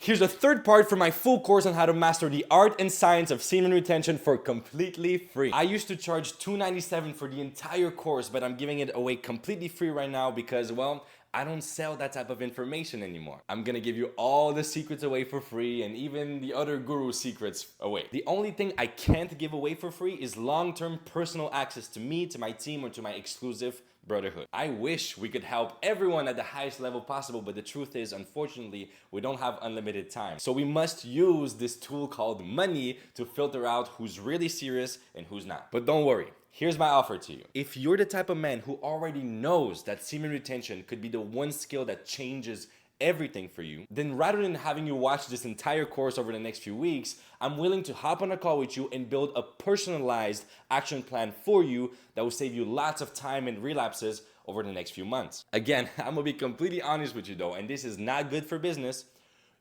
Here's a third part for my full course on how to master the art and science of semen retention for completely free. I used to charge $297 for the entire course, but I'm giving it away completely free right now because, well, I don't sell that type of information anymore. I'm gonna give you all the secrets away for free and even the other guru secrets away. The only thing I can't give away for free is long-term personal access to me, to my team, or to my exclusive brotherhood. I wish we could help everyone at the highest level possible, but the truth is, unfortunately, we don't have unlimited time. So we must use this tool called money to filter out who's really serious and who's not. But don't worry. Here's my offer to you. If you're the type of man who already knows that semen retention could be the one skill that changes everything for you, then rather than having you watch this entire course over the next few weeks, I'm willing to hop on a call with you and build a personalized action plan for you that will save you lots of time and relapses over the next few months. Again, I'm gonna be completely honest with you though, and this is not good for business.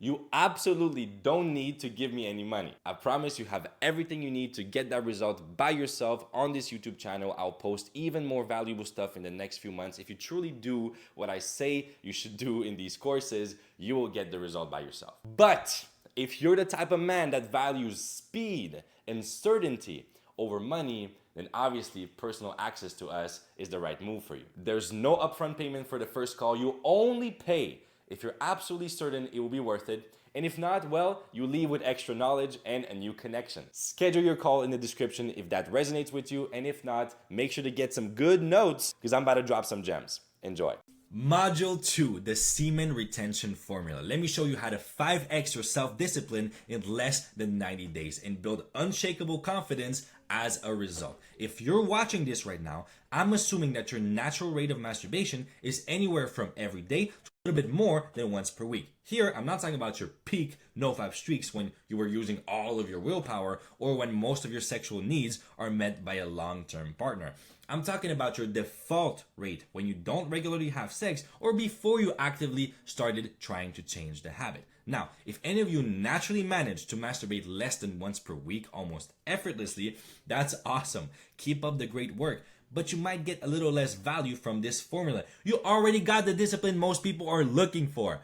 You absolutely don't need to give me any money. I promise you have everything you need to get that result by yourself on this YouTube channel. I'll post even more valuable stuff in the next few months. If you truly do what I say you should do in these courses, you will get the result by yourself. But if you're the type of man that values speed and certainty over money, then obviously personal access to us is the right move for you. There's no upfront payment for the first call. You only pay if you're absolutely certain it will be worth it. And if not, well, you leave with extra knowledge and a new connection. Schedule your call in the description if that resonates with you. And if not, make sure to get some good notes because I'm about to drop some gems. Enjoy. Module 2, the semen retention formula. Let me show you how to 5x your self-discipline in less than 90 days and build unshakable confidence as a result. If you're watching this right now, I'm assuming that your natural rate of masturbation is anywhere from every day to a little bit more than once per week. Here, I'm not talking about your peak no-fap streaks when you were using all of your willpower or when most of your sexual needs are met by a long-term partner. I'm talking about your default rate when you don't regularly have sex or before you actively started trying to change the habit. Now, if any of you naturally manage to masturbate less than once per week almost effortlessly, that's awesome. Keep up the great work. But you might get a little less value from this formula. You already got the discipline most people are looking for.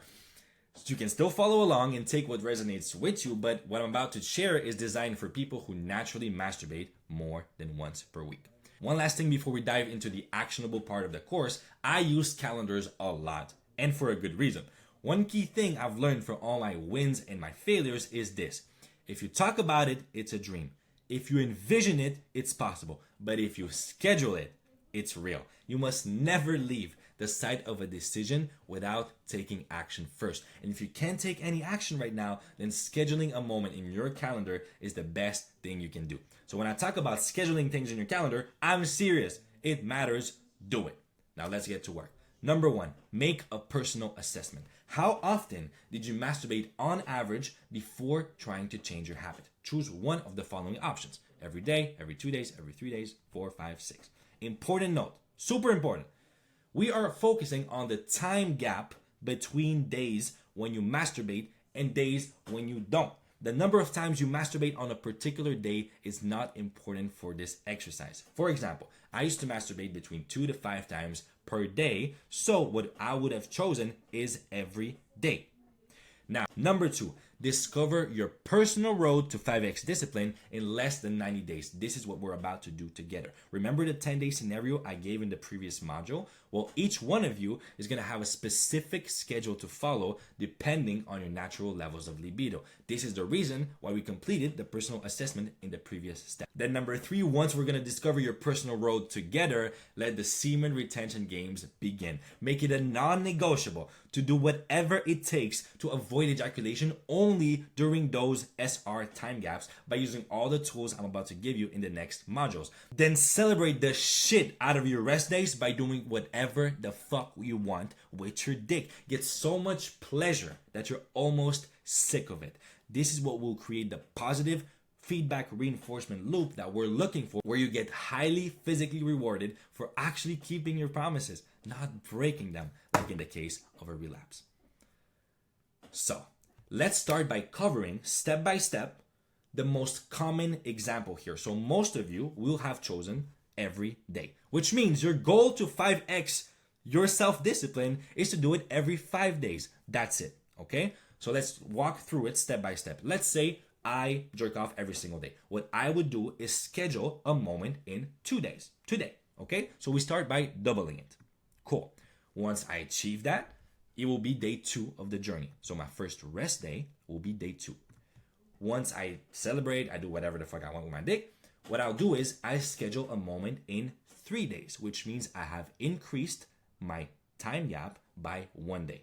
So you can still follow along and take what resonates with you, but what I'm about to share is designed for people who naturally masturbate more than once per week. One last thing before we dive into the actionable part of the course, I use calendars a lot, and for a good reason. One key thing I've learned from all my wins and my failures is this. If you talk about it, it's a dream. If you envision it, it's possible. But if you schedule it, it's real. You must never leave the site of a decision without taking action first. And if you can't take any action right now, then scheduling a moment in your calendar is the best thing you can do. So when I talk about scheduling things in your calendar, I'm serious. It matters. Do it. Now let's get to work. Number 1, make a personal assessment. How often did you masturbate on average before trying to change your habit? Choose one of the following options. Every day, every 2 days, every 3 days, 4, 5, 6. Important note, super important. We are focusing on the time gap between days when you masturbate and days when you don't. The number of times you masturbate on a particular day is not important for this exercise. For example, I used to masturbate between 2 to 5 times per day, so what I would have chosen is every day. Now, number 2, discover your personal road to 5x discipline in less than 90 days. This is what we're about to do together. Remember the 10-day scenario I gave in the previous module? Well, each one of you is going to have a specific schedule to follow depending on your natural levels of libido. This is the reason why we completed the personal assessment in the previous step. Then number 3, once we're going to discover your personal road together, let the semen retention games begin. Make it a non-negotiable to do whatever it takes to avoid ejaculation only during those SR time gaps by using all the tools I'm about to give you in the next modules. Then celebrate the shit out of your rest days by doing whatever the fuck you want with your dick. Get so much pleasure that you're almost sick of it. This is what will create the positive feedback reinforcement loop that we're looking for, where you get highly physically rewarded for actually keeping your promises, not breaking them like in the case of a relapse. So, let's start by covering step by step the most common example here. So most of you will have chosen every day, which means your goal to 5x your self-discipline is to do it every 5 days. That's it, okay? So let's walk through it step by step. Let's say I jerk off every single day. What I would do is schedule a moment in 2 days. Today, okay? So we start by doubling it. Cool. Once I achieve that, it will be day 2 of the journey. So my first rest day will be day 2. Once I celebrate, I do whatever the fuck I want with my dick. What I'll do is I schedule a moment in 3 days, which means I have increased my time gap by 1 day.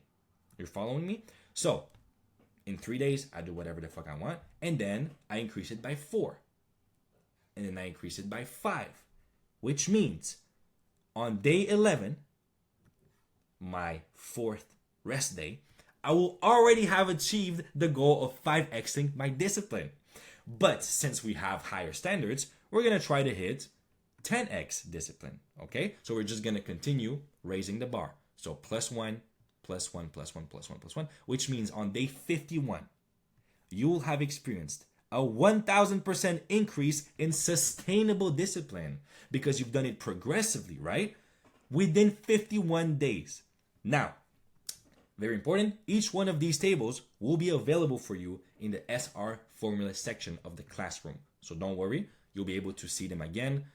You're following me? So in 3 days, I do whatever the fuck I want. And then I increase it by 4. And then I increase it by 5. Which means on day 11, my 4th rest day, I will already have achieved the goal of 5xing my discipline. But since we have higher standards, we're going to try to hit 10x discipline. Okay? So we're just going to continue raising the bar. So +1, +1, +1, +1, +1, which means on day 51, you will have experienced a 1000% increase in sustainable discipline because you've done it progressively, right? Within 51 days. Now, very important, each one of these tables will be available for you in the SR formula section of the classroom. So don't worry, you'll be able to see them again,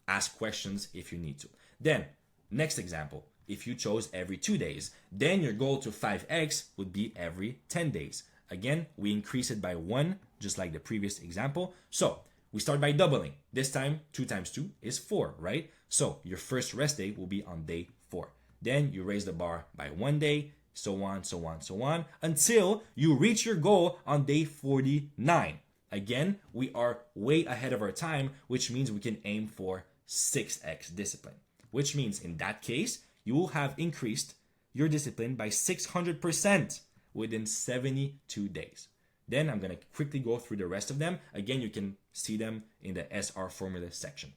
ask questions if you need to. Then, next example, if you chose every 2 days, then your goal to 5x would be every 10 days. Again, we increase it by 1, just like the previous example. So we start by doubling. This time, 2 times 2 is 4, right? So your first rest day will be on day 4. Then you raise the bar by 1 day, so on, so on, so on, until you reach your goal on day 49. Again, we are way ahead of our time, which means we can aim for 6x discipline. Which means in that case, you will have increased your discipline by 600% within 72 days. Then I'm going to quickly go through the rest of them. Again, you can see them in the SR formula section.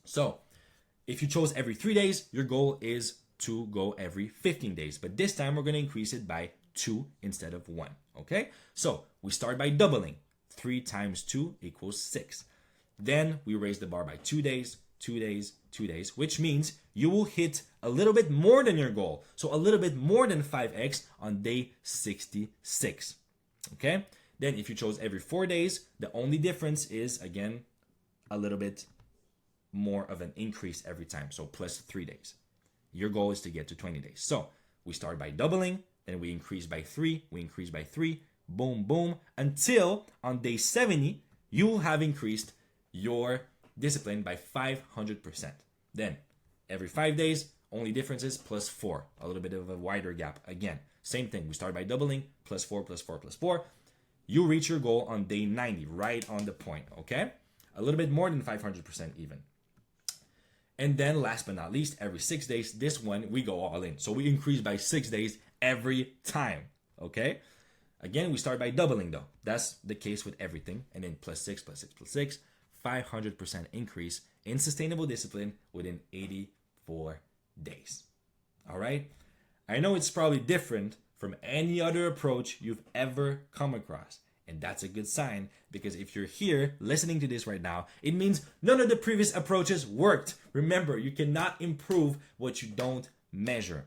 So if you chose every 3 days, your goal is to go every 15 days. But this time we're going to increase it by 2 instead of 1. Okay? So we start by doubling. 3 times 2 equals 6. Then we raise the bar by 2 days, 2 days, 2 days, which means you will hit a little bit more than your goal. So a little bit more than 5x on day 66. Okay? Then if you chose every 4 days, the only difference is, again, a little bit more of an increase every time. So plus 3 days. Your goal is to get to 20 days. So we start by doubling, then we increase by 3, we increase by 3, boom, boom, until on day 70, you will have increased your discipline by 500%. Then every 5 days, only difference is plus 4, a little bit of a wider gap. Again, same thing. We start by doubling, plus 4, plus 4, plus 4. You reach your goal on day 90, right on the point, okay? A little bit more than 500% even. And then last but not least, every 6 days, this one, we go all in. So we increase by 6 days every time, okay? Again, we start by doubling though. That's the case with everything. And then plus 6, plus 6, plus 6, 500% increase in sustainable discipline within 84 days. All right? I know it's probably different from any other approach you've ever come across. And that's a good sign, because if you're here listening to this right now, it means none of the previous approaches worked. Remember, you cannot improve what you don't measure.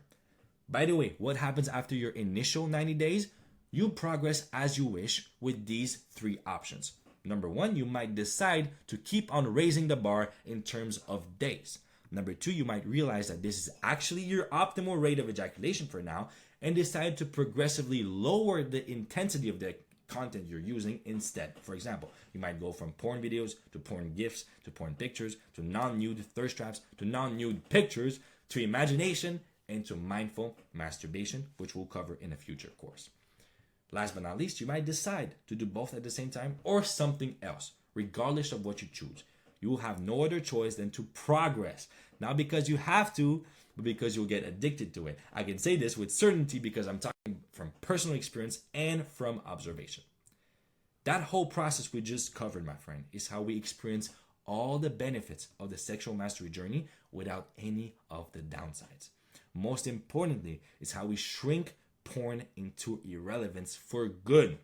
By the way, what happens after your initial 90 days? You progress as you wish with these 3 options. Number 1, you might decide to keep on raising the bar in terms of days. Number 2, you might realize that this is actually your optimal rate of ejaculation for now and decide to progressively lower the intensity of the content you're using instead. For example, you might go from porn videos to porn GIFs to porn pictures to non-nude thirst traps to non-nude pictures to imagination and to mindful masturbation, which we'll cover in a future course. Last but not least, you might decide to do both at the same time or something else. Regardless of what you choose, you will have no other choice than to progress. Not because you have to, but because you'll get addicted to it. I can say this with certainty because I'm talking from personal experience and from observation. That whole process we just covered, my friend, is how we experience all the benefits of the sexual mastery journey without any of the downsides. Most importantly, is how we shrink porn into irrelevance for good.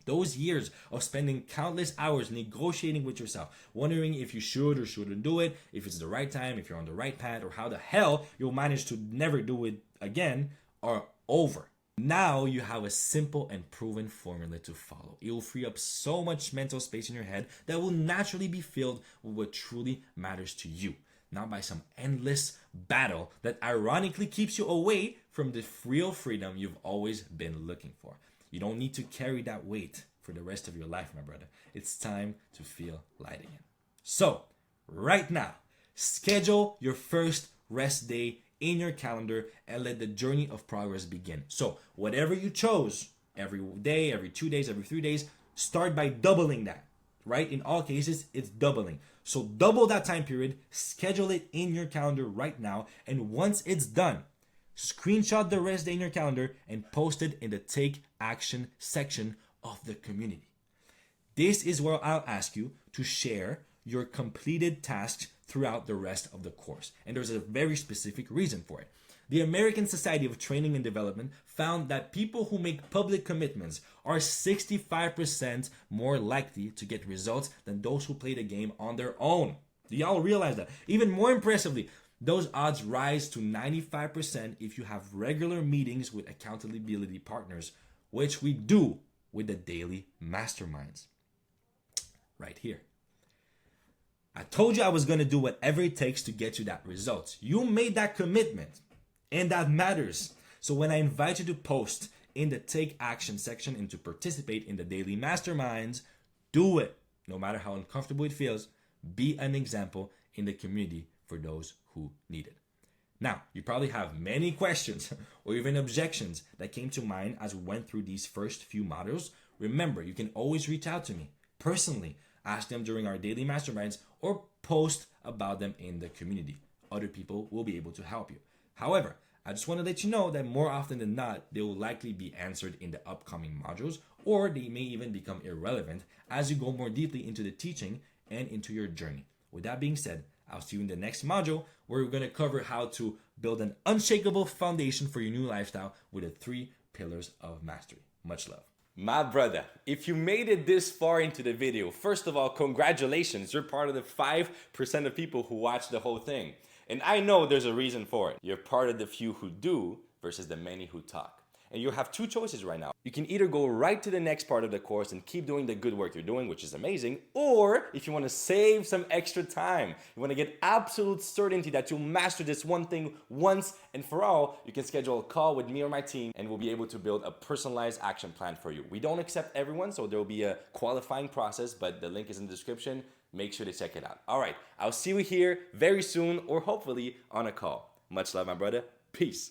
Those years of spending countless hours negotiating with yourself, wondering if you should or shouldn't do it, if it's the right time, if you're on the right path, or how the hell you'll manage to never do it again, are over. Now you have a simple and proven formula to follow. It will free up so much mental space in your head that will naturally be filled with what truly matters to you, not by some endless battle that ironically keeps you away from the real freedom you've always been looking for. You don't need to carry that weight for the rest of your life, my brother. It's time to feel light again. So, right now, schedule your first rest day in your calendar and let the journey of progress begin. So, whatever you chose, every day, every 2 days, every 3 days, start by doubling that, right? In all cases, it's doubling. So, double that time period, schedule it in your calendar right now, and once it's done, screenshot the rest day in your calendar and post it in the Take Action section of the community. This is where I'll ask you to share your completed tasks throughout the rest of the course. And there's a very specific reason for it. The American Society of Training and Development found that people who make public commitments are 65% more likely to get results than those who play the game on their own. Do y'all realize that? Even more impressively, those odds rise to 95% if you have regular meetings with accountability partners, which we do with the daily masterminds. Right here. I told you I was going to do whatever it takes to get you that result. You made that commitment, and that matters. So when I invite you to post in the Take Action section and to participate in the daily masterminds, do it. No matter how uncomfortable it feels, be an example in the community for those who need it. Now, you probably have many questions or even objections that came to mind as we went through these first few modules. Remember, you can always reach out to me personally, ask them during our daily masterminds, or post about them in the community. Other people will be able to help you. However, I just want to let you know that more often than not, they will likely be answered in the upcoming modules, or they may even become irrelevant as you go more deeply into the teaching and into your journey. With that being said, I'll see you in the next module where we're going to cover how to build an unshakable foundation for your new lifestyle with the 3 pillars of mastery. Much love. My brother, if you made it this far into the video, first of all, congratulations. You're part of the 5% of people who watch the whole thing. And I know there's a reason for it. You're part of the few who do versus the many who talk. And you have 2 choices right now. You can either go right to the next part of the course and keep doing the good work you're doing, which is amazing, or if you want to save some extra time, you want to get absolute certainty that you'll master this one thing once and for all, you can schedule a call with me or my team and we'll be able to build a personalized action plan for you. We don't accept everyone, so there will be a qualifying process, but the link is in the description. Make sure to check it out. All right, I'll see you here very soon or hopefully on a call. Much love, my brother. Peace.